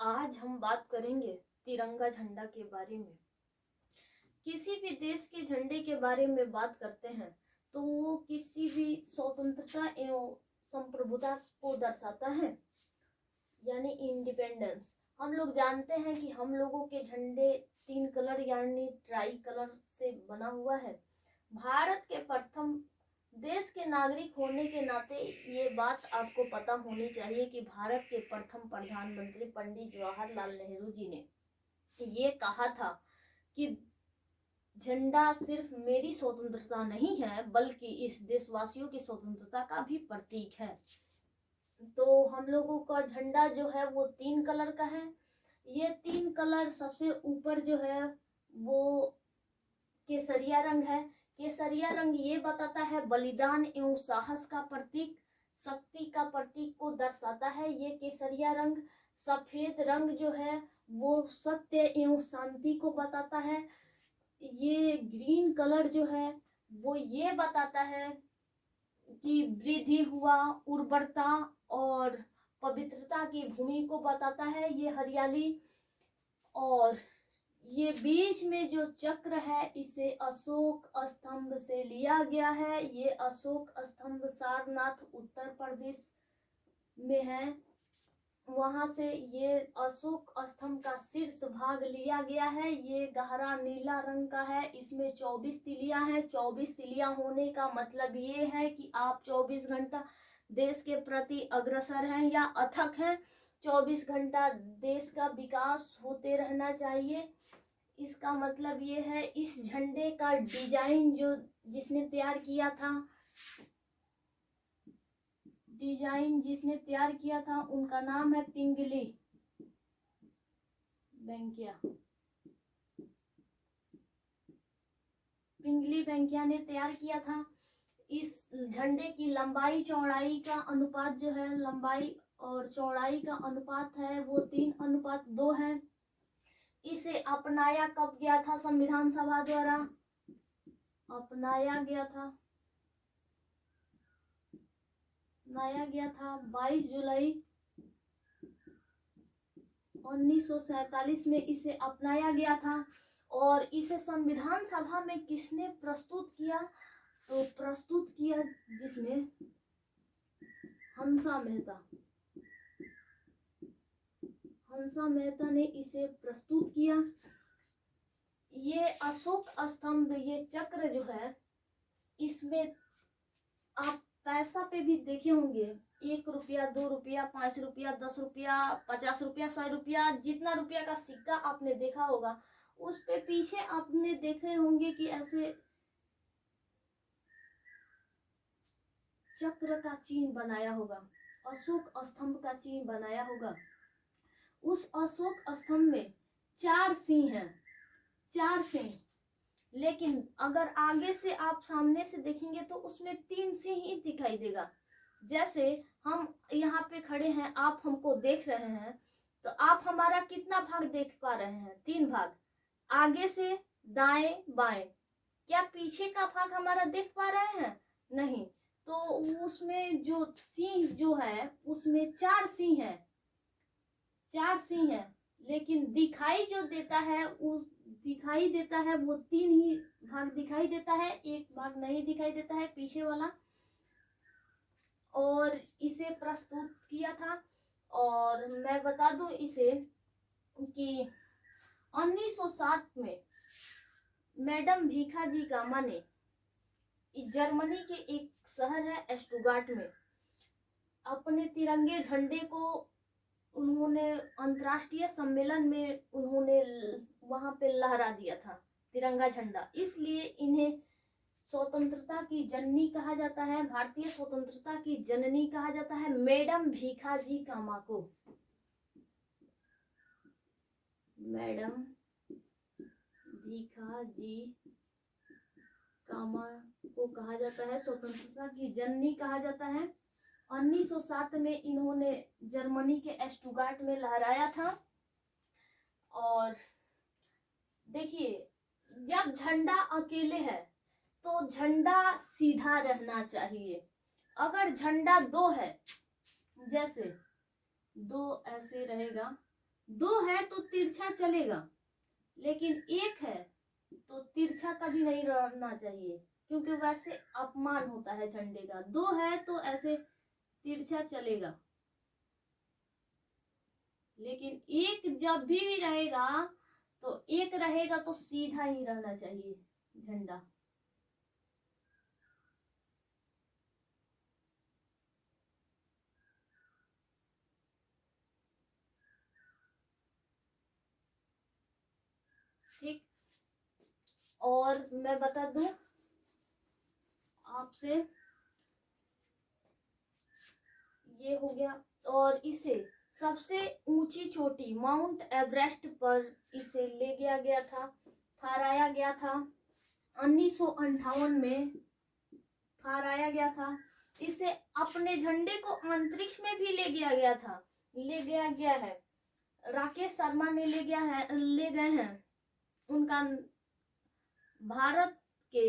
आज हम बात करेंगे तिरंगा झंडा के बारे में। किसी भी देश के झंडे के बारे में बात करते हैं तो वो किसी भी स्वतंत्रता एवं संप्रभुता को दर्शाता है, यानी इंडिपेंडेंस। हम लोग जानते हैं कि हम लोगों के झंडे 3 कलर यानी ट्राई कलर से बना हुआ है। भारत के प्रथम देश के नागरिक होने के नाते ये बात आपको पता होनी चाहिए कि भारत के प्रथम प्रधानमंत्री पंडित जवाहरलाल नेहरू जी ने ये कहा था कि झंडा सिर्फ मेरी स्वतंत्रता नहीं है बल्कि इस देशवासियों की स्वतंत्रता का भी प्रतीक है। तो हम लोगों का झंडा जो है वो 3 कलर का है। ये 3 कलर सबसे ऊपर जो है वो केसरिया रंग है। केसरिया रंग ये बताता है बलिदान एवं साहस का प्रतीक, शक्ति का प्रतीक को दर्शाता है ये केसरिया रंग। सफेद रंग जो है वो सत्य एवं शांति को बताता है। ये ग्रीन कलर जो है वो ये बताता है कि वृद्धि हुआ, उर्वरता और पवित्रता की भूमि को बताता है ये हरियाली। और ये बीच में जो चक्र है इसे अशोक स्तंभ से लिया गया है। ये अशोक स्तंभ सारनाथ उत्तर प्रदेश में है, वहां से ये अशोक स्तंभ का शीर्ष भाग लिया गया है। ये गहरा नीला रंग का है, इसमें 24 तिलियां हैं। 24 तिलियां होने का मतलब ये है कि आप 24 घंटा देश के प्रति अग्रसर हैं या अथक हैं। 24 घंटा देश का विकास होते रहना चाहिए। इसका मतलब ये है इस झंडे का डिजाइन जो जिसने तैयार किया था, उनका नाम है पिंगली वेंकैया। पिंगली वेंकैया ने तैयार किया था। इस झंडे की लंबाई चौड़ाई का अनुपात जो है, लंबाई और चौड़ाई का अनुपात है वो 3:2 है। इसे अपनाया कब गया था संविधान सभा द्वारा? अपनाया गया था 22 जुलाई 1947 में इसे अपनाया गया था। और इसे संविधान सभा में किसने प्रस्तुत किया? तो प्रस्तुत किया जिसमें हंसा मेहता ने इसे प्रस्तुत किया। ये अशोक स्तंभ, ये चक्र जो है इसमें आप पैसा पे भी देखे होंगे, 1 रुपया, 2 रुपया, 5 रुपया, 10 रुपया, 50 रुपया, 100 रुपया, जितना रुपया का सिक्का आपने देखा होगा उस पे पीछे आपने देखे होंगे कि ऐसे चक्र का चिन्ह बनाया होगा, अशोक स्तंभ का चिन्ह बनाया होगा। उस अशोक स्तंभ में 4 सिंह हैं, 4 सिंह। लेकिन अगर आगे से आप सामने से देखेंगे तो उसमें 3 सिंह ही दिखाई देगा। जैसे हम यहाँ पे खड़े हैं, आप हमको देख रहे हैं, तो आप हमारा कितना भाग देख पा रहे हैं? 3 भाग, आगे से दाएं बाएं। क्या पीछे का भाग हमारा देख पा रहे हैं? नहीं। तो उसमें जो सिंह जो है उसमें 4 सिंह है, 4 सिंह है। लेकिन दिखाई जो देता है वो 3 ही भाग दिखाई देता है, 1 भाग नहीं दिखाई देता है पीछे वाला। और इसे प्रस्तुत किया था। और मैं बता दूं इसे कि 1907 में मैडम भीखाजी कामा ने जर्मनी के एक शहर है एस्टुगार्ट में अपने तिरंगे झंडे को उन्होंने अंतर्राष्ट्रीय सम्मेलन में उन्होंने वहां पे लहरा दिया था तिरंगा झंडा। इसलिए इन्हें स्वतंत्रता की जननी कहा जाता है, भारतीय स्वतंत्रता की जननी कहा जाता है मैडम भीखाजी कामा को। मैडम भीखाजी कामा को कहा जाता है, स्वतंत्रता की जननी कहा जाता है। 1907 में इन्होंने जर्मनी के एस्टुगार्ट में लहराया था। और देखिए, जब झंडा अकेले है तो झंडा सीधा रहना चाहिए। अगर झंडा 2 है, जैसे 2 ऐसे रहेगा, दो है तो तिरछा चलेगा, लेकिन एक है तो तिरछा कभी नहीं रहना चाहिए, क्योंकि वैसे अपमान होता है झंडे का। दो है तो ऐसे तिरछा चलेगा, लेकिन एक जब भी रहेगा तो एक रहेगा तो सीधा ही रहना चाहिए झंडा। ठीक, और मैं बता दूं आपसे, ये हो गया। और इसे सबसे ऊंची चोटी माउंट एवरेस्ट पर इसे ले गया गया था, फहराया गया था 1958 में फहराया गया था। इसे अपने झंडे को अंतरिक्ष में भी ले गया गया था, ले गया गया है। राकेश शर्मा ने ले गए हैं। उनका भारत के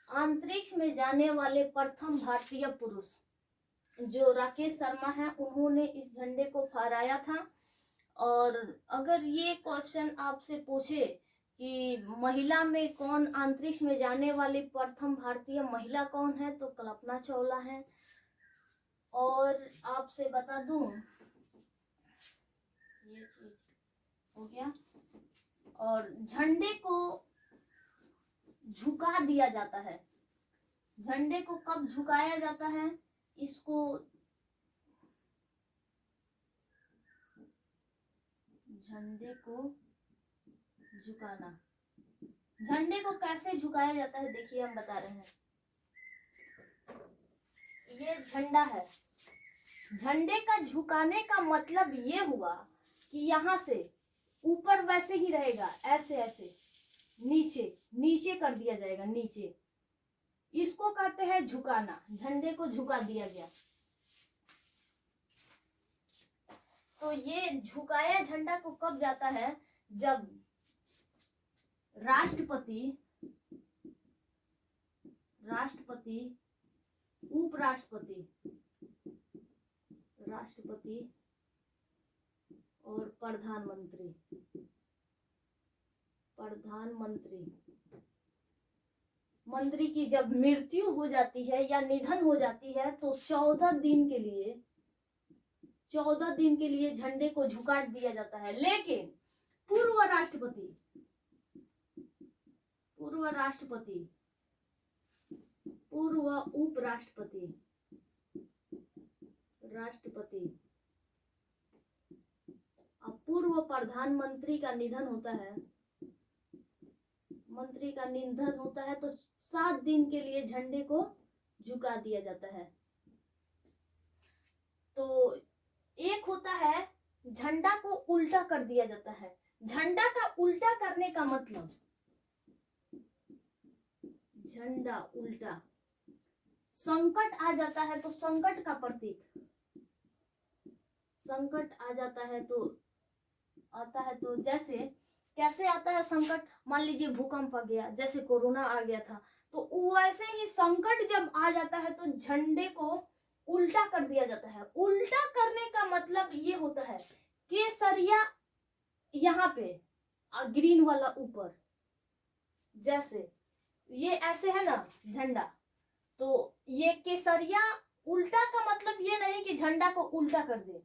अंतरिक्ष में जाने वाले प्रथम भारतीय पुरुष जो राकेश शर्मा है, उन्होंने इस झंडे को फहराया था। और अगर ये क्वेश्चन आपसे पूछे कि महिला में कौन अंतरिक्ष में जाने वाली प्रथम भारतीय महिला कौन है, तो कल्पना चावला है। और आपसे बता दूं, ये चीज हो गया। और झंडे को झुका दिया जाता है। झंडे को कब झुकाया जाता है, इसको झंडे को झुकाना, झंडे को कैसे झुकाया जाता है देखिए, हम बता रहे हैं। ये झंडा है, झंडे का झुकाने का मतलब ये हुआ कि यहां से ऊपर वैसे ही रहेगा, ऐसे ऐसे नीचे नीचे कर दिया जाएगा, नीचे। इसको कहते हैं झुकाना, झंडे को झुका दिया गया। तो ये झुकाया झंडा को कब जाता है, जब राष्ट्रपति, उपराष्ट्रपति, राष्ट्रपति और मंत्री की जब मृत्यु हो जाती है या निधन हो जाती है, तो 14 दिन के लिए झंडे को झुका दिया जाता है। लेकिन पूर्व राष्ट्रपति, पूर्व उपराष्ट्रपति, राष्ट्रपति, अब पूर्व प्रधानमंत्री का निधन होता है, तो 7 दिन के लिए झंडे को झुका दिया जाता है। तो एक होता है झंडा को उल्टा कर दिया जाता है। झंडा का उल्टा करने का मतलब, झंडा उल्टा, संकट आ जाता है तो संकट का प्रतीक, संकट आ जाता है तो जैसे कैसे आता है संकट, मान लीजिए भूकंप आ गया, जैसे कोरोना आ गया था, तो वैसे ही संकट जब आ जाता है तो झंडे को उल्टा कर दिया जाता है। उल्टा करने का मतलब ये होता है, केसरिया यहाँ पे ग्रीन वाला ऊपर, जैसे ये ऐसे है ना झंडा, तो ये केसरिया उल्टा का मतलब ये नहीं कि झंडा को उल्टा कर दे,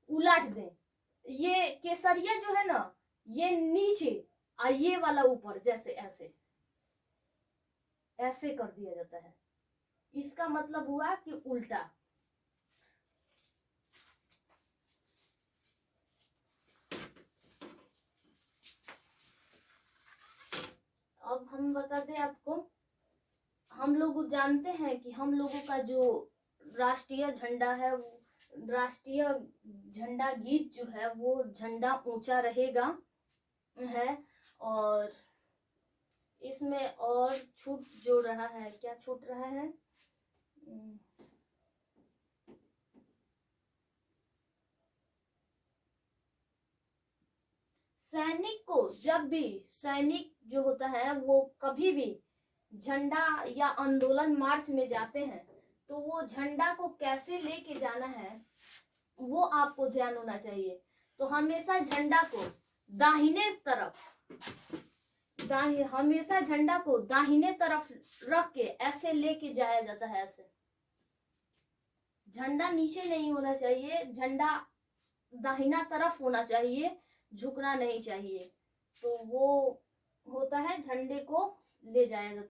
उलट दे। ये केसरिया जो है ना, ये नीचे और ये वाला ऊपर, जैसे ऐसे ऐसे कर दिया जाता है। इसका मतलब हुआ कि उल्टा। अब हम बता दें आपको, हम लोग जानते हैं कि हम लोगों का जो राष्ट्रीय झंडा है, राष्ट्रीय झंडा गीत जो है, वो झंडा ऊंचा रहेगा है। और इसमें और छूट जो रहा है, क्या छूट रहा है, सैनिक को, जब भी सैनिक जो होता है वो कभी भी झंडा या आंदोलन मार्च में जाते हैं, तो वो झंडा को कैसे लेके जाना है, वो आपको ध्यान होना चाहिए। तो हमेशा झंडा को दाहिने तरफ हमेशा झंडा को दाहिने तरफ रख के ऐसे लेके जाया जाता है। ऐसे झंडा नीचे नहीं होना चाहिए, झंडा दाहिना तरफ होना चाहिए, झुकना नहीं चाहिए। तो वो होता है, झंडे को ले जाया जाता है।